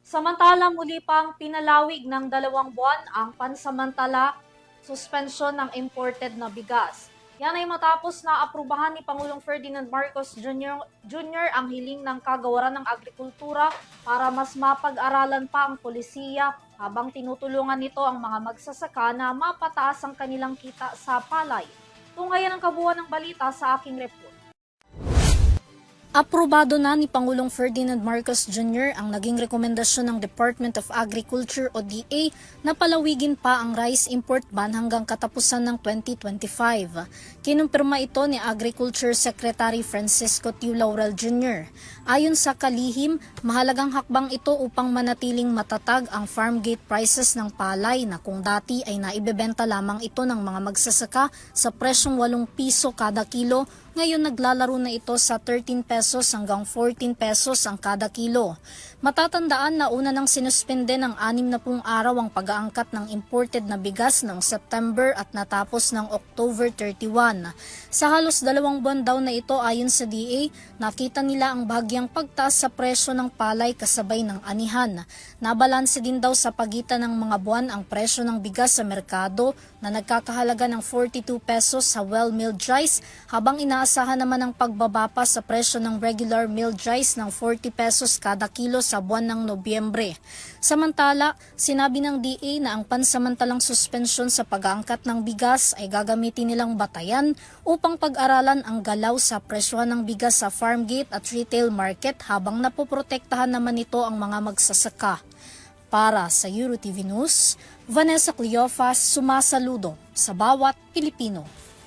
Samantala muli pang pinalawig ng 2 buwan ang pansamantala suspensyon ng imported na bigas. Yan ay matapos na aprubahan ni Pangulong Ferdinand Marcos Jr. ang hiling ng Kagawaran ng Agrikultura para mas mapag-aralan pa ang polisiya habang tinutulungan nito ang mga magsasaka na mapataas ang kanilang kita sa palay. Tunghayan ang kabuuan ng balita sa aking report. Aprobado na ni Pangulong Ferdinand Marcos Jr. ang naging rekomendasyon ng Department of Agriculture o DA na palawigin pa ang rice import ban hanggang katapusan ng 2025. Kinumpirma ito ni Agriculture Secretary Francisco Tiu Laurel Jr. Ayon sa kalihim, mahalagang hakbang ito upang manatiling matatag ang farm gate prices ng palay na kung dati ay naibebenta lamang ito ng mga magsasaka sa presyong 8 piso kada kilo, ngayon naglalaro na ito sa 13 pesos hanggang 14 pesos ang kada kilo. Matatandaan na una nang sinuspende ng 60 araw ang pag-aangkat ng imported na bigas noong September at natapos ng October 31. Sa halos 2 buwan daw na ito ayon sa DA, nakita nila ang bahagyang pagtaas sa presyo ng palay kasabay ng anihan. Nabalanse din daw sa pagitan ng mga buwan ang presyo ng bigas sa merkado na nagkakahalaga ng 42 pesos sa well-milled rice habang inaasahan naman ang pagbaba pa sa presyo ng regular milled rice ng 40 pesos kada kilo sa buwan ng Nobyembre. Samantala, sinabi ng DA na ang pansamantalang suspensyon sa pag-aangkat ng bigas ay gagamitin nilang batayan upang pag-aralan ang galaw sa presyohan ng bigas sa farm gate at retail market habang napoprotektahan naman ito ang mga magsasaka. Para sa EuroTV News, Vanessa Cleofas sumasaludo sa bawat Pilipino.